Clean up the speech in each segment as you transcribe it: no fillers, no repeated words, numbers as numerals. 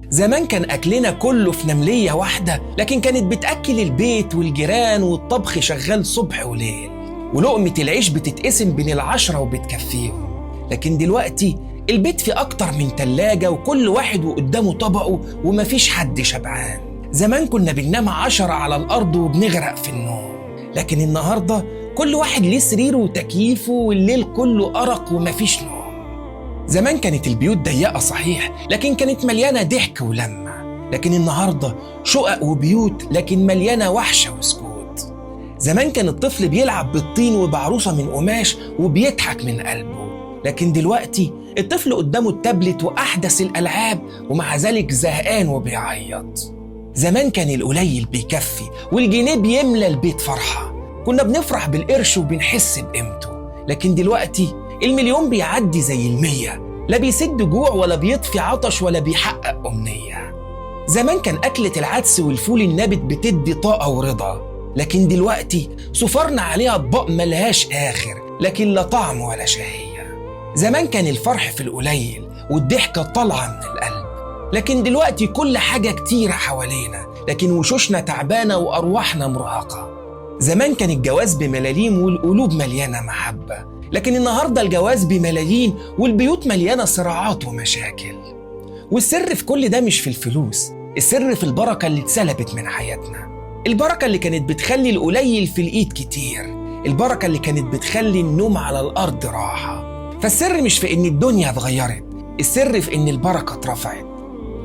زمان كان أكلنا كله في نملية واحدة، لكن كانت بتأكل البيت والجيران والطبخ شغال صبح وليل، ولقمة العيش بتتقسم بين ال10 وبتكفيهم. لكن دلوقتي البيت فيه أكتر من تلاجة وكل واحد وقدامه طبقه ومفيش حد شبعان. زمان كنا بننام 10 على الأرض وبنغرق في النوم، لكن النهاردة كل واحد ليه سريره وتكييفه والليل كله أرق ومفيش نوم. زمان كانت البيوت ضيقة صحيح، لكن كانت مليانة ضحك ولمة، لكن النهاردة شقق وبيوت لكن مليانة وحشة وسكوت. زمان كان الطفل بيلعب بالطين وبعروسة من قماش وبيضحك من قلبه، لكن دلوقتي الطفل قدامه التابلت وأحدث الألعاب ومع ذلك زهقان وبيعيط. زمان كان القليل بيكفي والجنيه بيملى البيت فرحة، كنا بنفرح بالقرش وبنحس بقيمته، لكن دلوقتي المليون بيعدي زي 100، لا بيسد جوع ولا بيطفي عطش ولا بيحقق أمنية. زمان كان أكلة العدس والفول النابت بتدي طاقة ورضا، لكن دلوقتي سفرنا عليها أطباق ملهاش آخر لكن لا طعم ولا شهية. زمان كان الفرح في القليل والضحكة طالعة من القلب، لكن دلوقتي كل حاجة كتيرة حوالينا لكن وشوشنا تعبانة وأرواحنا مرهقة. زمان كان الجواز بملاليم والقلوب مليانة محبة، لكن النهاردة الجواز بملايين والبيوت مليانة صراعات ومشاكل. والسر في كل ده مش في الفلوس، السر في البركة اللي اتسلبت من حياتنا، البركة اللي كانت بتخلي القليل في الإيد كتير، البركة اللي كانت بتخلي النوم على الأرض راحة. فالسر مش في إن الدنيا اتغيرت، السر في إن البركة اترفعت.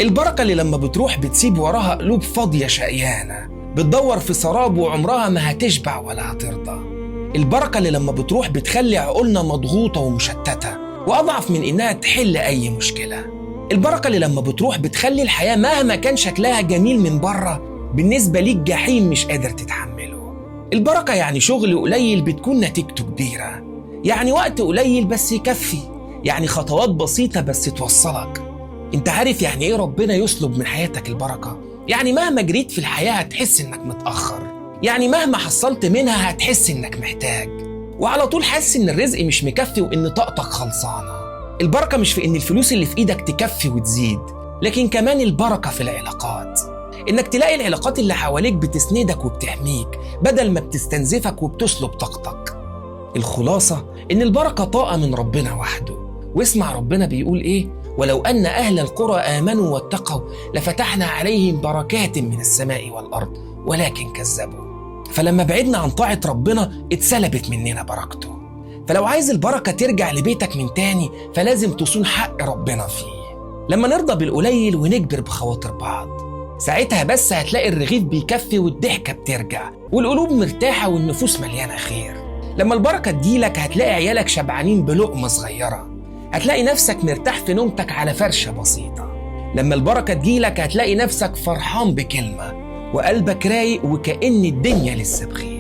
البركة اللي لما بتروح بتسيب وراها قلوب فاضية شقيانة بتدور في سراب وعمرها ما هتشبع ولا هترضى. البركة اللي لما بتروح بتخلي عقولنا مضغوطة ومشتتة وأضعف من إنها تحل أي مشكلة. البركة اللي لما بتروح بتخلي الحياة مهما كان شكلها جميل من بره بالنسبة ليك جحيم مش قادر تتحمله. البركة يعني شغل قليل بتكون نتيجته كبيرة، يعني وقت قليل بس يكفي، يعني خطوات بسيطة بس توصلك. انت عارف يعني ايه ربنا يسلب من حياتك البركة؟ يعني مهما جريت في الحياة هتحس انك متأخر، يعني مهما حصلت منها هتحس انك محتاج، وعلى طول حاسس ان الرزق مش مكفي وان طاقتك خلصانة. البركة مش في ان الفلوس اللي في ايدك تكفي وتزيد، لكن كمان البركة في العلاقات، انك تلاقي العلاقات اللي حواليك بتسندك وبتحميك بدل ما بتستنزفك وبتسلب طاقتك. الخلاصة ان البركة طاقة من ربنا وحده. واسمع ربنا بيقول ايه: ولو أن أهل القرى آمنوا واتقوا لفتحنا عليهم بركات من السماء والأرض ولكن كذبوا. فلما بعدنا عن طاعة ربنا اتسلبت مننا بركته. فلو عايز البركة ترجع لبيتك من تاني فلازم تصون حق ربنا فيه. لما نرضى بالقليل ونجبر بخواطر بعض، ساعتها بس هتلاقي الرغيف بيكفي والضحكة بترجع والقلوب مرتاحة والنفوس مليانة خير. لما البركة تجيلك هتلاقي عيالك شبعانين بلقمة صغيرة، هتلاقي نفسك مرتاح في نومتك على فرشة بسيطة. لما البركة تجيلك هتلاقي نفسك فرحان بكلمة وقلبك رايق وكأن الدنيا لسه بخير.